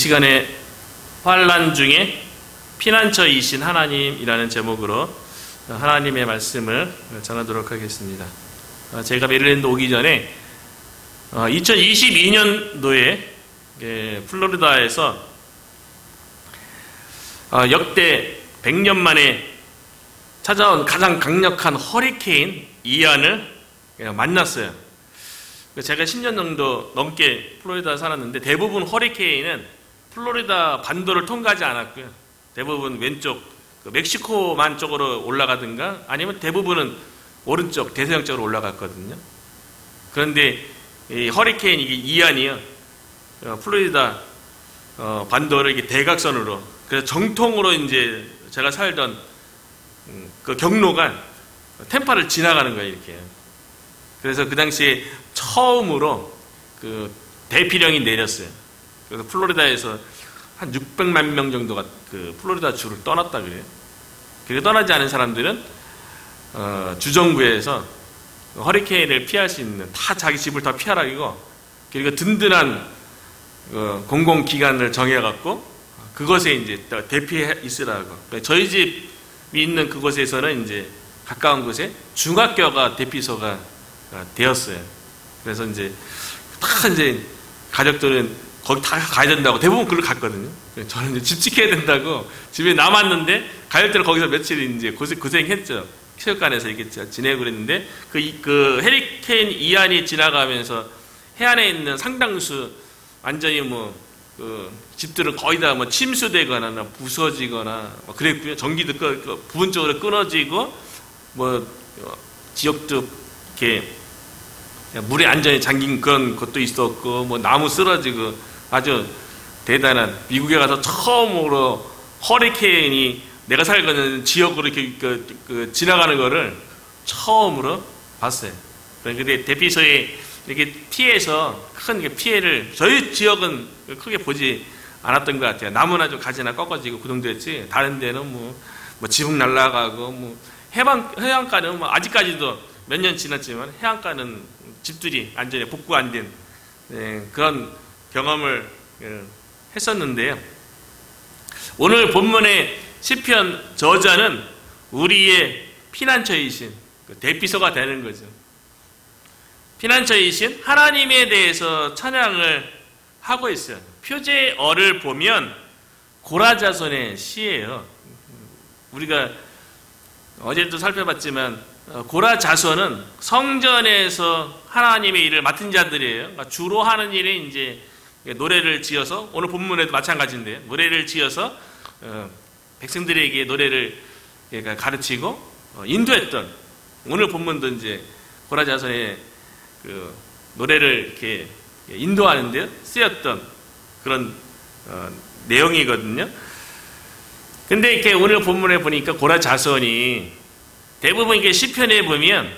미치간의 환란 중에 피난처이신 하나님이라는 제목으로 하나님의 말씀을 전하도록 하겠습니다. 제가 메릴랜드 오기 전에 2022년도에 플로리다에서 역대 100년 만에 찾아온 가장 강력한 허리케인 이안을 만났어요. 제가 10년 정도 넘게 플로리다에 살았는데 대부분 허리케인은 플로리다 반도를 통과하지 않았고요. 대부분 왼쪽 멕시코만 쪽으로 올라가든가 아니면 대부분은 오른쪽 대서양 쪽으로 올라갔거든요. 그런데 이 허리케인 이안이요, 플로리다 반도를 이렇게 대각선으로, 그래서 정통으로 이제 제가 살던 그 경로가 템파를 지나가는 거예요, 이렇게. 그래서 그 당시에 처음으로 그 대피령이 내렸어요. 그래서 플로리다에서 한 600만 명 정도가 그 플로리다 주를 떠났다 그래요. 그리고 떠나지 않은 사람들은 주정부에서 허리케인을 피할 수 있는, 다 자기 집을 다 피하라고, 그리고 든든한 공공기관을 정해갖고 그것에 이제 대피해 있으라고. 저희 집이 있는 그곳에서는 이제 가까운 곳에 중학교가 대피소가 되었어요. 그래서 이제 다 이제 가족들은 거기 다 가야 된다고 대부분 그걸 갔거든요. 저는 이제 집 지켜야 된다고 집에 남았는데, 가족들은 거기서 며칠 이제 고생했죠. 체육관에서 이렇게 지내고 그랬는데, 그 해리케인 이안이 지나가면서 해안에 있는 상당수 완전히 집들은 거의 다 침수되거나 부서지거나 그랬고요. 전기도 부분적으로 끊어지고, 지역도 이렇게 물에 안전히 잠긴 그런 것도 있었고, 나무 쓰러지고, 아주 대단한, 미국에 가서 처음으로 허리케인이 내가 살고 지역으로 이렇게 지나가는 거를 처음으로 봤어요. 근데 대피소에 이렇게 피해서 큰 피해를, 저희 지역은 크게 보지 않았던 것 같아요. 나무나 좀 가지나 꺾어지고 그 정도였지, 다른 데는 지붕 날아가고, 해안가는 아직까지도 몇 년 지났지만 해안가는 집들이 완전히 복구 안 된 그런 경험을 했었는데요. 오늘 본문의 시편 저자는 우리의 피난처이신 대피소가 되는 거죠. 피난처이신 하나님에 대해서 찬양을 하고 있어요. 표제어를 보면 고라자손의 시예요. 우리가 어제도 살펴봤지만 고라자손은 성전에서 하나님의 일을 맡은 자들이에요. 그러니까 주로 하는 일이 이제 노래를 지어서, 오늘 본문에도 마찬가지인데요, 노래를 지어서 백성들에게 노래를 가르치고 인도했던, 오늘 본문도 이제 고라자손의 노래를 이렇게 인도하는데 쓰였던 그런 내용이거든요. 근데 이렇게 오늘 본문에 보니까 고라자손이 대부분 이렇게 시편에 보면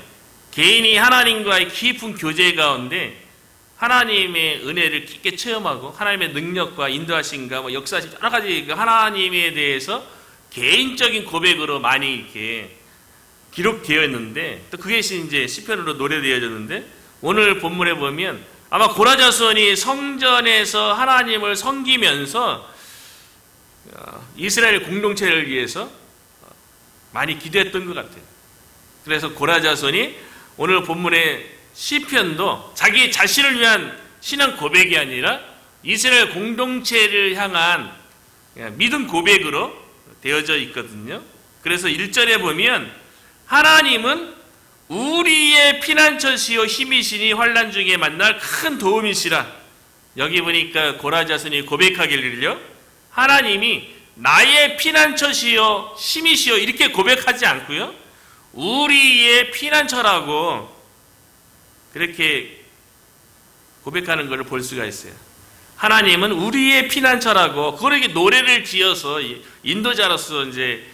개인이 하나님과의 깊은 교제 가운데 하나님의 은혜를 깊게 체험하고 하나님의 능력과 인도하심과 역사하심, 여러 가지 하나님에 대해서 개인적인 고백으로 많이 이렇게 기록되어 있는데, 또 그게 이제 시편으로 노래되어졌는데, 오늘 본문에 보면 아마 고라자손이 성전에서 하나님을 섬기면서 이스라엘 공동체를 위해서 많이 기도했던 것 같아요. 그래서 고라자손이 오늘 본문의 시편도 자기 자신을 위한 신앙 고백이 아니라 이스라엘 공동체를 향한 믿음 고백으로 되어져 있거든요. 그래서 1절에 보면 하나님은 우리의 피난처시요 힘이시니 환난 중에 만날 큰 도움이시라. 여기 보니까 고라자손이 고백하기를요, 하나님이 나의 피난처시요 힘이시요 이렇게 고백하지 않고요, 우리의 피난처라고 그렇게 고백하는 것을 볼 수가 있어요. 하나님은 우리의 피난처라고, 그렇게 노래를 지어서 인도자로서 이제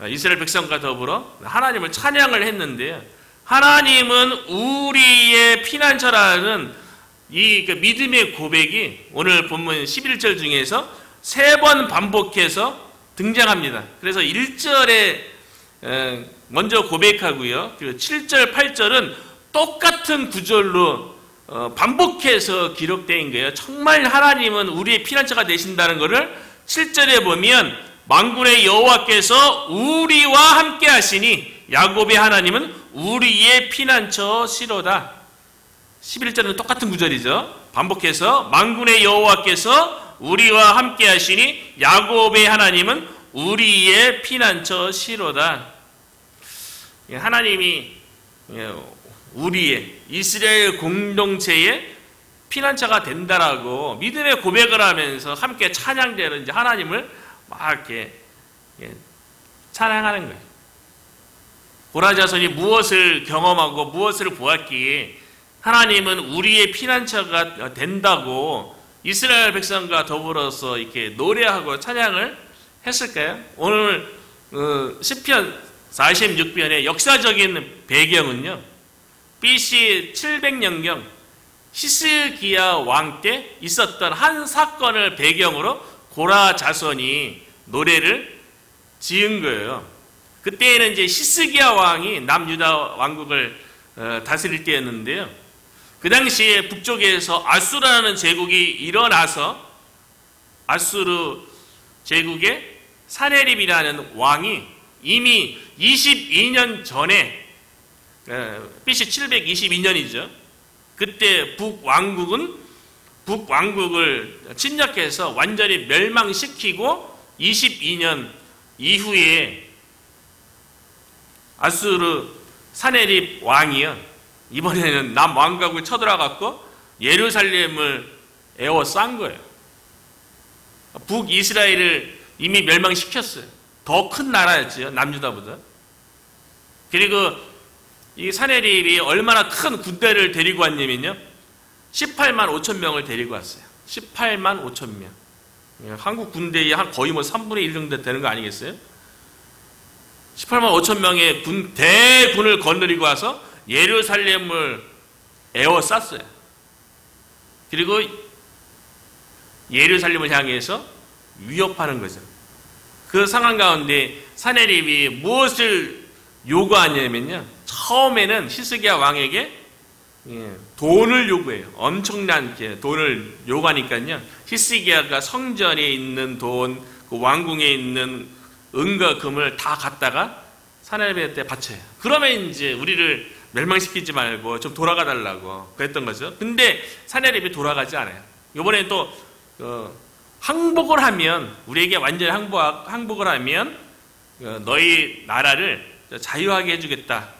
이스라엘 백성과 더불어 하나님을 찬양을 했는데요, 하나님은 우리의 피난처라는 이 믿음의 고백이 오늘 본문 11절 중에서 3번 반복해서 등장합니다. 그래서 1절에 먼저 고백하고요, 그리고 7절, 8절은 똑같은 구절로 반복해서 기록된 거예요. 정말 하나님은 우리의 피난처가 되신다는 것을 7절에 보면 만군의 여호와께서 우리와 함께 하시니 야곱의 하나님은 우리의 피난처시로다. 11절은 똑같은 구절이죠. 반복해서 만군의 여호와께서 우리와 함께 하시니 야곱의 하나님은 우리의 피난처시로다. 하나님이 우리의 이스라엘 공동체의 피난처가 된다라고 믿음의 고백을 하면서 함께 찬양되는 이제 하나님을 막 이렇게 찬양하는 거예요. 고라자손이 무엇을 경험하고 무엇을 보았기에 하나님은 우리의 피난처가 된다고 이스라엘 백성과 더불어서 이렇게 노래하고 찬양을 했을까요? 오늘 시편 46편의 역사적인 배경은요, BC 700년경 히스기야 왕 때 있었던 한 사건을 배경으로 고라 자손이 노래를 지은 거예요. 그때에는 이제 히스기야 왕이 남유다 왕국을 다스릴 때였는데요. 그 당시에 북쪽에서 아수르라는 제국이 일어나서 아수르 제국의 사네립이라는 왕이 이미 22년 전에 BC 722년이죠. 그때 북왕국을 침략해서 완전히 멸망시키고 22년 이후에 아수르 사네립 왕이요, 이번에는 남왕국을 쳐들어갔고 예루살렘을 에워싼 거예요. 북이스라엘을 이미 멸망시켰어요. 더 큰 나라였지요, 남유다보다. 그리고 이 사네립이 얼마나 큰 군대를 데리고 왔냐면요, 18만 5천 명을 데리고 왔어요. 18만 5천 명. 한국 군대의 한 거의 뭐 3분의 1 정도 되는 거 아니겠어요? 18만 5천 명의 대군을 거느리고 와서 예루살렘을 에워쌌어요. 그리고 예루살렘을 향해서 위협하는 거죠. 그 상황 가운데 사네립이 무엇을 요구하냐면요, 처음에는 히스기야 왕에게 돈을 요구해요. 엄청난 돈을 요구하니까요, 히스기야가 성전에 있는 돈, 그 왕궁에 있는 은과 금을 다 갖다가 사네립한테 바쳐요. 그러면 이제 우리를 멸망시키지 말고 좀 돌아가 달라고 그랬던 거죠. 근데 사네립이 돌아가지 않아요. 이번에 또 항복을 하면, 우리에게 완전히 항복을 하면 너희 나라를 자유하게 해주겠다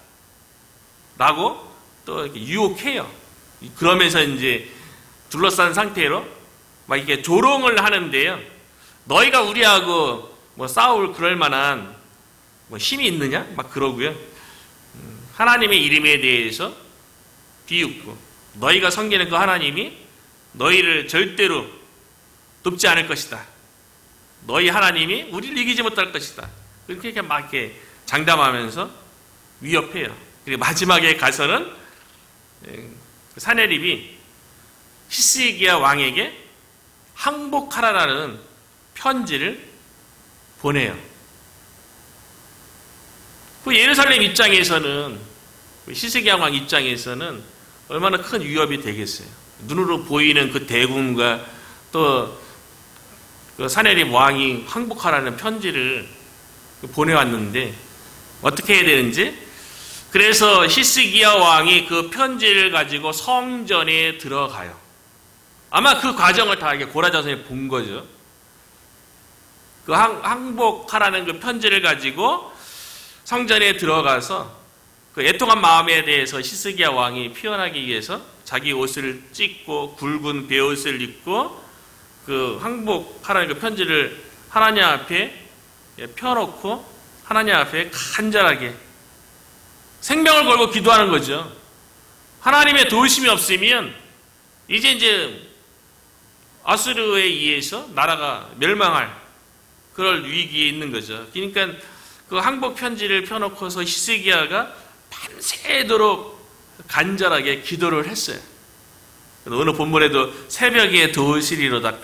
라고 또 이렇게 유혹해요. 그러면서 이제 둘러싼 상태로 막 이렇게 조롱을 하는데요, 너희가 우리하고 뭐 싸울 그럴 만한 뭐 힘이 있느냐? 막 그러고요. 하나님의 이름에 대해서 비웃고, 너희가 섬기는 그 하나님이 너희를 절대로 돕지 않을 것이다. 너희 하나님이 우리를 이기지 못할 것이다. 그렇게 막 이렇게 장담하면서 위협해요. 그리고 마지막에 가서는 사네립이 히스기야 왕에게 항복하라라는 편지를 보내요. 그 예루살렘 입장에서는, 히스기야 왕 입장에서는 얼마나 큰 위협이 되겠어요. 눈으로 보이는 그 대군과 또 그 사네립 왕이 항복하라는 편지를 보내왔는데 어떻게 해야 되는지, 그래서 히스기야 왕이 그 편지를 가지고 성전에 들어가요. 아마 그 과정을 다 고라자손이 본 거죠. 그 항복하라는 그 편지를 가지고 성전에 들어가서 그 애통한 마음에 대해서 히스기야 왕이 표현하기 위해서 자기 옷을 찢고 굵은 베옷을 입고 그 항복하라는 그 편지를 하나님 앞에 펴놓고 하나님 앞에 간절하게 생명을 걸고 기도하는 거죠. 하나님의 도우심이 없으면 이제 아수르에 의해서 나라가 멸망할 그럴 위기에 있는 거죠. 그러니까 그 항복 편지를 펴놓고서 히스기야가 밤새도록 간절하게 기도를 했어요. 오늘 본문에도 새벽에 도우시리로다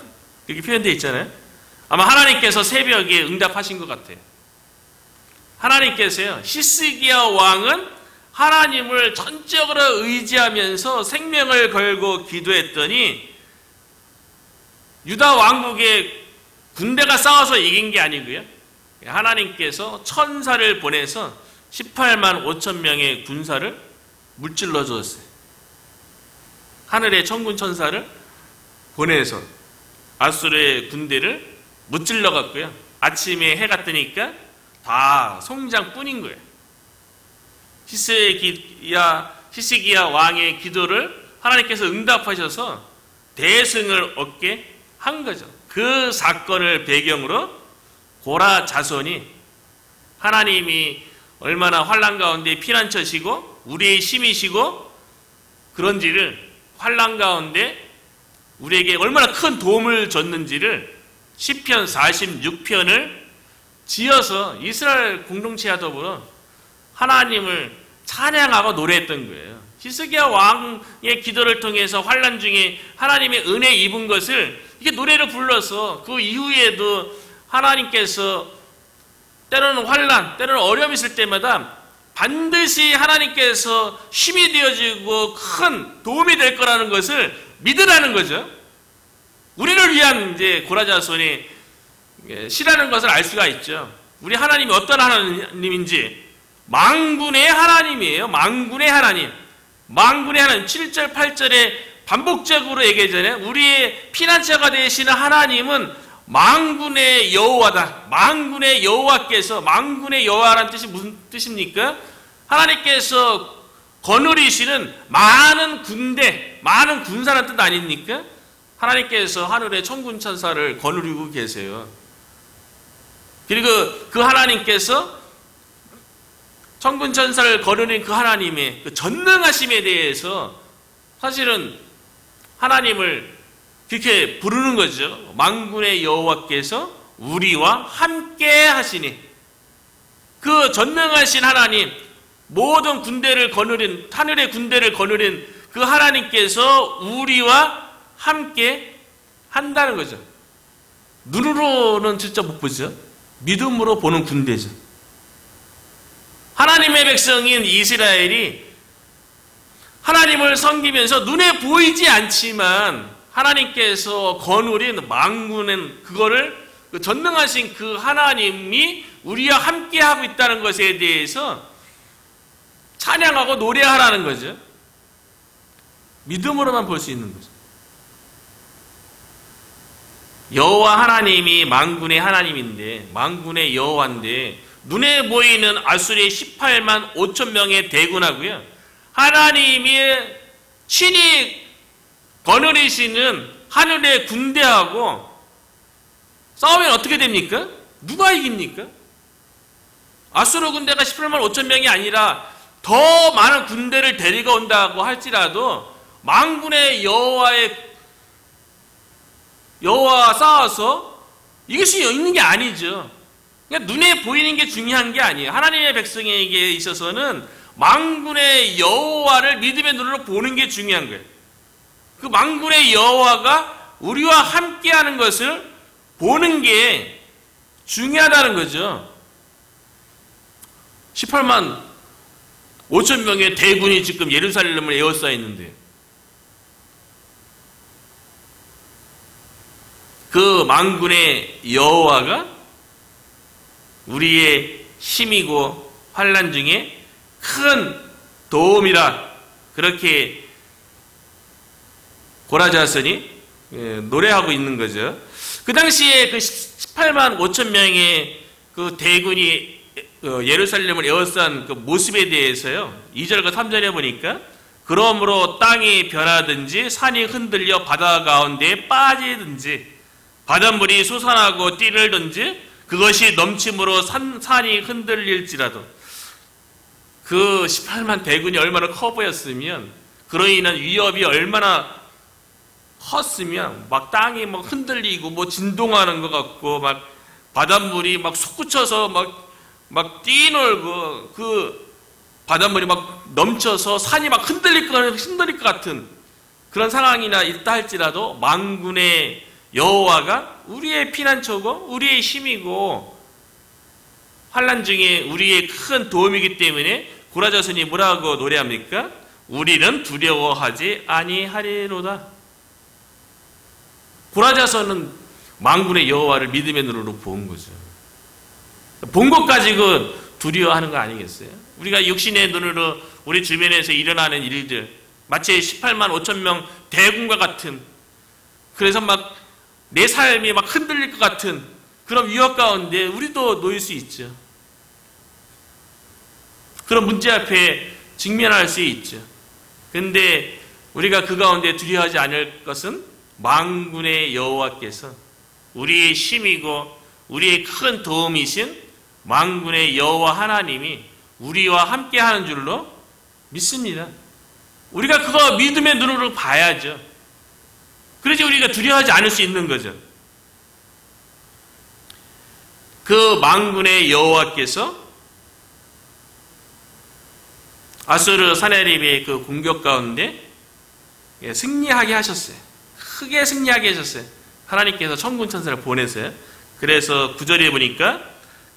이렇게 표현되어 있잖아요. 아마 하나님께서 새벽에 응답하신 것 같아요. 하나님께서요, 히스기야 왕은 하나님을 전적으로 의지하면서 생명을 걸고 기도했더니 유다 왕국의 군대가 싸워서 이긴 게 아니고요. 하나님께서 천사를 보내서 18만 5천 명의 군사를 물질러 주었어요. 하늘의 천군 천사를 보내서 아수르의 군대를 무찔러 갔고요. 아침에 해가 뜨니까 다 송장뿐인 거예요. 히스기야 왕의 기도를 하나님께서 응답하셔서 대승을 얻게 한 거죠. 그 사건을 배경으로 고라 자손이 하나님이 얼마나 환난 가운데 피난처시고 우리의 힘이시고 그런지를, 환난 가운데 우리에게 얼마나 큰 도움을 줬는지를 시편 46편을 지어서 이스라엘 공동체와 더불어 하나님을 찬양하고 노래했던 거예요. 히스기야 왕의 기도를 통해서 환난 중에 하나님의 은혜 입은 것을 이게 노래를 불러서 그 이후에도 하나님께서 때로는 환난, 때로는 어려움이 있을 때마다 반드시 하나님께서 힘이 되어지고 큰 도움이 될 거라는 것을 믿으라는 거죠. 우리를 위한 이제 고라 자손이 시라는 것을 알 수가 있죠. 우리 하나님이 어떤 하나님인지 만군의 하나님이에요. 만군의 하나님. 만군의 하나님. 7절 8절에 반복적으로 얘기하잖아요. 우리의 피난처가 되시는 하나님은 만군의 여호와다. 만군의 여호와께서, 만군의 여호와라는 뜻이 무슨 뜻입니까? 하나님께서 거느리시는 많은 군대, 많은 군사라는 뜻 아닙니까? 하나님께서 하늘의 천군 천사를 거느리고 계세요. 그리고 그 하나님께서 천군 천사를 거느린 그 하나님의 그 전능하심에 대해서 사실은 하나님을 그렇게 부르는 거죠. 만군의 여호와께서 우리와 함께 하시니, 그 전능하신 하나님, 모든 군대를 거느린, 하늘의 군대를 거느린 그 하나님께서 우리와 함께 한다는 거죠. 눈으로는 진짜 못 보죠. 믿음으로 보는 군대죠. 하나님의 백성인 이스라엘이 하나님을 섬기면서 눈에 보이지 않지만 하나님께서 거느린 만군은 그거를, 그 전능하신 그 하나님이 우리와 함께 하고 있다는 것에 대해서 찬양하고 노래하라는 거죠. 믿음으로만 볼 수 있는 거죠. 여호와 하나님이 만군의 하나님인데, 만군의 여호와인데 눈에 보이는 아수르의 18만 5천 명의 대군하고요, 하나님이 친히 거느리시는 하늘의 군대하고 싸우면 어떻게 됩니까? 누가 이깁니까? 아수르 군대가 18만 5천 명이 아니라 더 많은 군대를 데리고 온다고 할지라도 만군의 여호와와 싸워서 이길 수 있는 게 아니죠. 그러니까 눈에 보이는 게 중요한 게 아니에요. 하나님의 백성에게 있어서는 만군의 여호와를 믿음의 눈으로 보는 게 중요한 거예요. 그 만군의 여호와가 우리와 함께하는 것을 보는 게 중요하다는 거죠. 18만 5천 명의 대군이 지금 예루살렘을 에워싸 있는데, 그 만군의 여호와가 우리의 힘이고 환난 중에 큰 도움이라, 그렇게 고라 자손이 노래하고 있는 거죠. 그 당시에 그 18만 5천 명의 그 대군이 예루살렘을 에워싼 그 모습에 대해서요, 2절과 3절에 보니까 그러므로 땅이 변하든지 산이 흔들려 바다 가운데에 빠지든지 바닷물이 솟아나고 뛰를든지 그것이 넘침으로 산이 흔들릴지라도, 그 18만 대군이 얼마나 커 보였으면, 그로 인한 위협이 얼마나 컸으면 막 땅이 막 흔들리고 뭐 진동하는 것 같고 막 바닷물이 막 솟구쳐서 막 뛰놀고 그 바닷물이 막 넘쳐서 산이 막 흔들릴 것 같은 그런 상황이나 있다 할지라도 만군의 여호와가 우리의 피난처고 우리의 힘이고 환난 중에 우리의 큰 도움이기 때문에 고라자손이 뭐라고 노래합니까? 우리는 두려워하지 아니하리로다. 고라자손은 만군의 여호와를 믿음의 눈으로 본 거죠. 본 것 가지고 두려워하는 거 아니겠어요? 우리가 육신의 눈으로 우리 주변에서 일어나는 일들, 마치 18만 5천 명 대군과 같은, 그래서 막 내 삶이 막 흔들릴 것 같은 그런 위협 가운데 우리도 놓일 수 있죠. 그런 문제 앞에 직면할 수 있죠. 그런데 우리가 그 가운데 두려워하지 않을 것은 만군의 여호와께서 우리의 힘이고 우리의 큰 도움이신 만군의 여호와 하나님이 우리와 함께하는 줄로 믿습니다. 우리가 그거 믿음의 눈으로 봐야죠. 그래야지 우리가 두려워하지 않을 수 있는 거죠. 그 만군의 여호와께서 아수르 사내립의 그 공격 가운데 승리하게 하셨어요. 크게 승리하게 하셨어요. 하나님께서 천군 천사를 보내세요. 그래서 9절에 보니까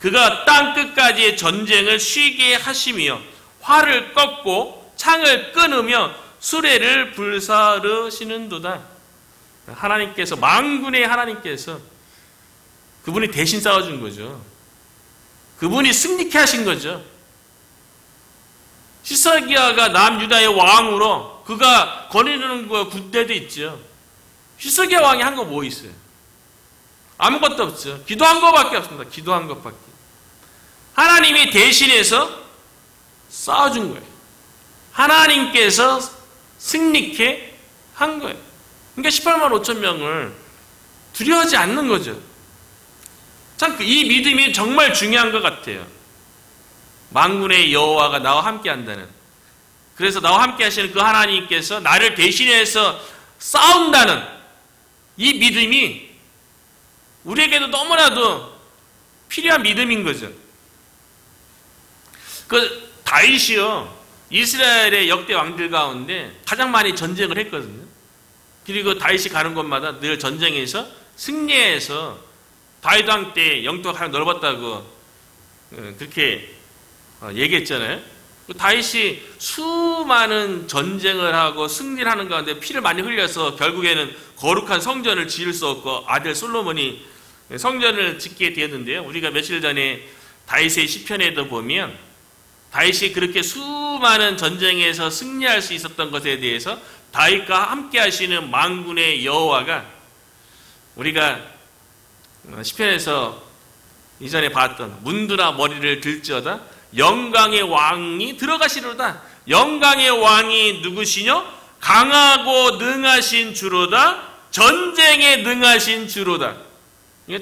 그가 땅 끝까지의 전쟁을 쉬게 하시며 활을 꺾고 창을 끊으며 수레를 불사르시는도다. 하나님께서, 만군의 하나님께서 그분이 대신 싸워준 거죠. 그분이 승리케 하신 거죠. 히스기야가 남유다의 왕으로 그가 거느리는 군대도 있죠. 히스기야 왕이 한 거 뭐 있어요? 아무것도 없죠. 기도한 것밖에 없습니다. 기도한 것밖에. 하나님이 대신해서 싸워준 거예요. 하나님께서 승리케 한 거예요. 그러니까 18만 5천 명을 두려워하지 않는 거죠. 참, 이 믿음이 정말 중요한 것 같아요. 만군의 여호와가 나와 함께 한다는. 그래서 나와 함께 하시는 그 하나님께서 나를 대신해서 싸운다는 이 믿음이 우리에게도 너무나도 필요한 믿음인 거죠. 그 다윗이요, 이스라엘의 역대 왕들 가운데 가장 많이 전쟁을 했거든요. 그리고 다윗이 가는 곳마다 늘 전쟁에서 승리해서 다윗 왕 때 영토가 가장 넓었다고 그렇게 얘기했잖아요. 다윗이 수많은 전쟁을 하고 승리를 하는 가운데 피를 많이 흘려서 결국에는 거룩한 성전을 지을 수 없고 아들 솔로몬이 성전을 짓게 되었는데요. 우리가 며칠 전에 다윗의 시편에도 보면 다윗이 그렇게 수많은 전쟁에서 승리할 수 있었던 것에 대해서 다윗과 함께 하시는 만군의 여호와가, 우리가 시편에서 이전에 봤던 문드라 머리를 들지어다 영광의 왕이 들어가시로다. 영광의 왕이 누구시뇨? 강하고 능하신 주로다. 전쟁에 능하신 주로다.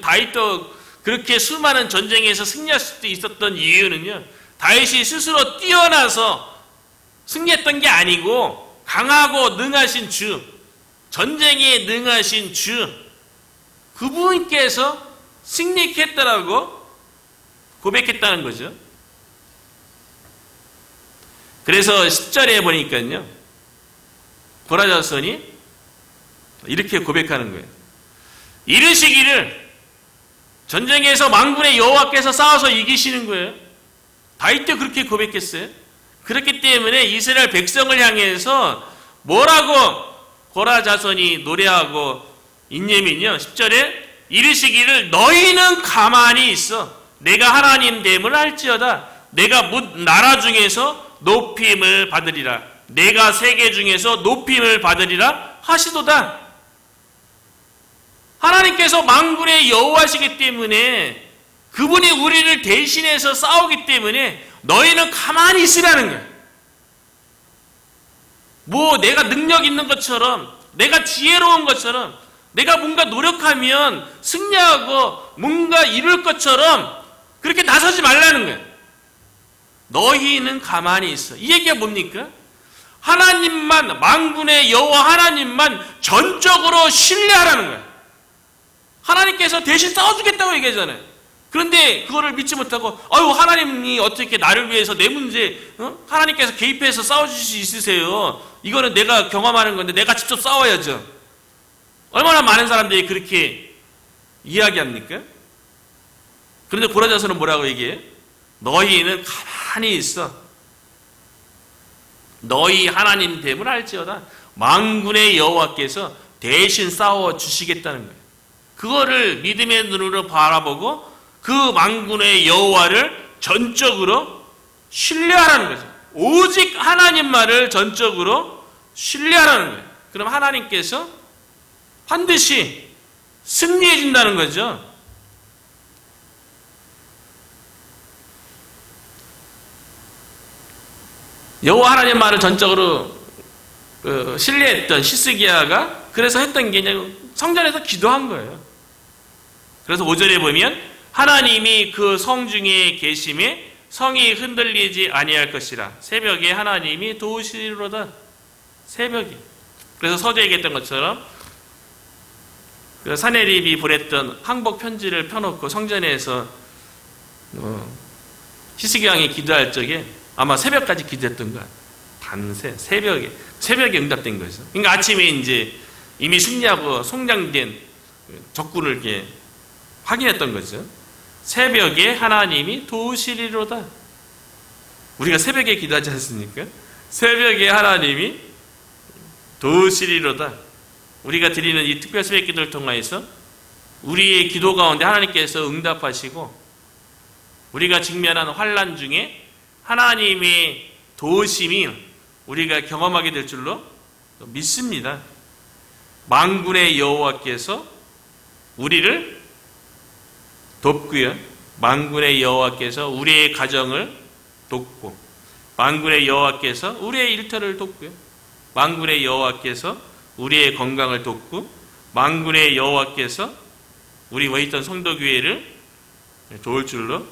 다윗도 그렇게 수많은 전쟁에서 승리할 수 있었던 이유는요, 다윗이 스스로 뛰어나서 승리했던 게 아니고 강하고 능하신 주, 전쟁에 능하신 주, 그분께서 승리케 했다라고 고백했다는 거죠. 그래서 10절에 보니까요, 고라자손이 이렇게 고백하는 거예요. 이르시기를, 전쟁에서 만군의 여호와께서 싸워서 이기시는 거예요. 다윗도 그렇게 고백했어요. 그렇기 때문에 이스라엘 백성을 향해서 뭐라고 고라자손이 노래하고 있냐면요, 10절에 이르시기를 너희는 가만히 있어 내가 하나님 됨을 알지어다. 내가 뭇 나라 중에서 높임을 받으리라. 내가 세계 중에서 높임을 받으리라 하시도다. 하나님께서 만군의 여호와시기 때문에 그분이 우리를 대신해서 싸우기 때문에 너희는 가만히 있으라는 거예요. 뭐 내가 능력 있는 것처럼, 내가 지혜로운 것처럼, 내가 뭔가 노력하면 승리하고 뭔가 이룰 것처럼 그렇게 나서지 말라는 거예요. 너희는 가만히 있어. 이 얘기가 뭡니까? 하나님만, 만군의 여호와 하나님만 전적으로 신뢰하라는 거예요. 하나님께서 대신 싸워주겠다고 얘기하잖아요. 그런데 그거를 믿지 못하고, 아유, 하나님이 어떻게 나를 위해서 내 문제, 하나님께서 개입해서 싸워주실 수 있으세요. 이거는 내가 경험하는 건데 내가 직접 싸워야죠. 얼마나 많은 사람들이 그렇게 이야기합니까? 그런데 고라자손은 뭐라고 얘기해요? 너희는 가만히 있어. 너희 하나님 됨을 알지어다. 만군의 여호와께서 대신 싸워 주시겠다는 거예요. 그거를 믿음의 눈으로 바라보고 그 만군의 여호와를 전적으로 신뢰하라는 거죠. 오직 하나님만을 전적으로 신뢰하라는 거예요. 그럼 하나님께서 반드시 승리해 준다는 거죠. 여호와 하나님만을 전적으로 신뢰했던 히스기야가 그래서 했던 게 그냥 성전에서 기도한 거예요. 그래서 5절에 보면 하나님이 그 성중에 계심에 성이 흔들리지 아니할 것이라. 새벽에 하나님이 도우시리로다. 새벽에. 그래서 서두에 얘기했던 것처럼 그 사네립이 보냈던 항복 편지를 펴놓고 성전에서 히스기야 왕이 기도할 적에 아마 새벽까지 기도했던 거야. 밤새 새벽에 응답된 거죠. 그러니까 아침에 이제 이미 승리하고 성장된 적군을 이렇게 확인했던 거죠. 새벽에 하나님이 도우시리로다. 우리가 새벽에 기도하지 않습니까? 새벽에 하나님이 도우시리로다. 우리가 드리는 이 특별 새벽 기도를 통해서 우리의 기도 가운데 하나님께서 응답하시고 우리가 직면한 환난 중에 하나님의 도우심이 우리가 경험하게 될 줄로 믿습니다. 만군의 여호와께서 우리를 돕고요. 만군의 여호와께서 우리의 가정을 돕고 만군의 여호와께서 우리의 일터를 돕고요. 만군의 여호와께서 우리의 건강을 돕고 만군의 여호와께서 우리 웨이턴 성도교회를 도울 줄로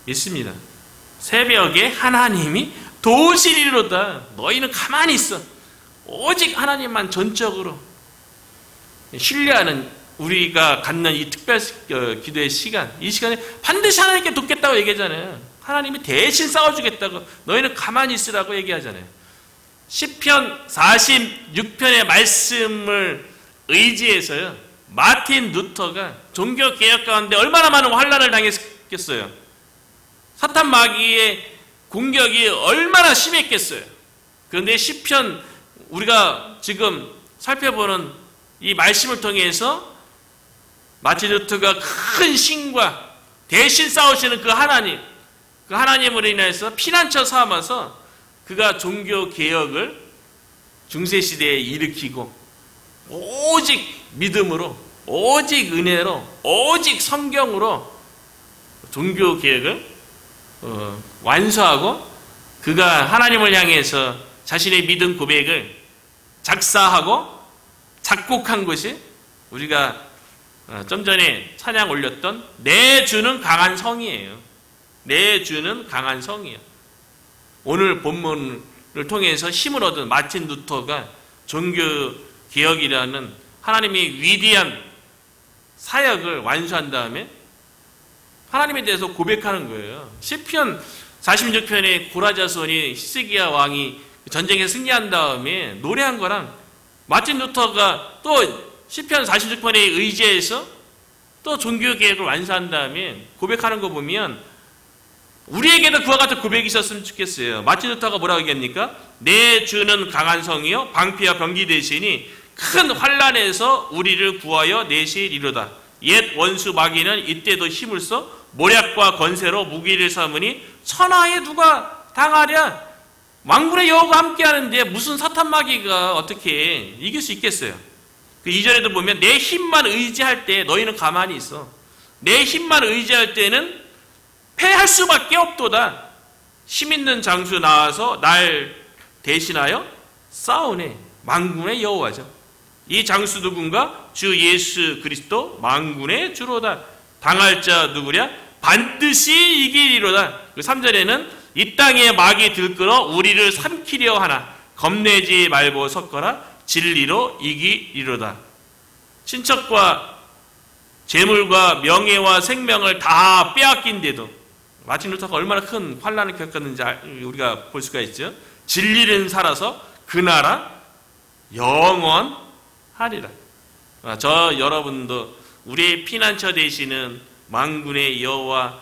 믿습니다. 새벽에 하나님이 도우시리로다. 너희는 가만히 있어. 오직 하나님만 전적으로 신뢰하는 우리가 갖는 이 특별 기도의 시간, 이 시간에 반드시 하나님께 돕겠다고 얘기하잖아요. 하나님이 대신 싸워주겠다고, 너희는 가만히 있으라고 얘기하잖아요. 시편 46편의 말씀을 의지해서요, 마틴 루터가 종교개혁 가운데 얼마나 많은 환난을 당했겠어요. 사탄 마귀의 공격이 얼마나 심했겠어요. 그런데 시편, 우리가 지금 살펴보는 이 말씀을 통해서 마틴 루터가 큰 신과 대신 싸우시는 그 하나님으로 인해서 피난처 삼아서 그가 종교개혁을 중세시대에 일으키고 오직 믿음으로, 오직 은혜로, 오직 성경으로 종교개혁을 완수하고 그가 하나님을 향해서 자신의 믿음 고백을 작사하고 작곡한 것이 우리가 좀 전에 찬양 올렸던 내 주는 강한 성이에요. 내 주는 강한 성이에요. 오늘 본문을 통해서 힘을 얻은 마틴 루터가 종교개혁이라는 하나님의 위대한 사역을 완수한 다음에 하나님에 대해서 고백하는 거예요. 시편 46편의 고라자손이 히스기야 왕이 전쟁에 승리한 다음에 노래한 거랑 마틴 루터가 또 시편 46편에 의지해서 또 종교개혁을 완수한 다음에 고백하는 거 보면 우리에게도 그와 같은 고백이 있었으면 좋겠어요. 마틴 루터가 뭐라고 얘기합니까? 내 주는 강한 성이요 방피와 병기 되시니 큰 환난에서 우리를 구하여 내시리로다. 옛 원수 마귀는 이때도 힘을 써 모략과 건세로 무기를 삼으니 천하에 누가 당하랴. 만군의 여호와가 함께 하는데 무슨 사탄 마귀가 어떻게 이길 수 있겠어요? 그 2절에도 보면 내 힘만 의지할 때 너희는 가만히 있어. 내 힘만 의지할 때는 패할 수밖에 없도다. 힘 있는 장수 나와서 날 대신하여 싸우네. 만군의 여호와죠. 이 장수 누군가? 주 예수 그리스도 만군의 주로다. 당할 자 누구랴? 반드시 이기리로다. 3절에는 이 땅에 마귀 들끓어 우리를 삼키려 하나 겁내지 말고 섰거라 진리로 이기리로다. 친척과 재물과 명예와 생명을 다 빼앗긴데도 마틴 루터가 얼마나 큰 환난을 겪었는지 우리가 볼 수가 있죠. 진리는 살아서 그 나라 영원하리라. 저 여러분도 우리의 피난처 되시는 만군의 여호와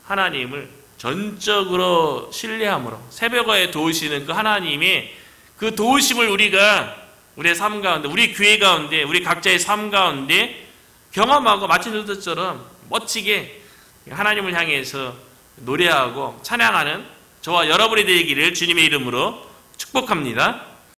하나님을 전적으로 신뢰함으로 새벽에 도우시는 그 하나님의 그 도우심을 우리가 우리의 삶 가운데, 우리 교회 가운데, 우리 각자의 삶 가운데 경험하고 마틴 루터처럼 멋지게 하나님을 향해서 노래하고 찬양하는 저와 여러분이 되기를 주님의 이름으로 축복합니다.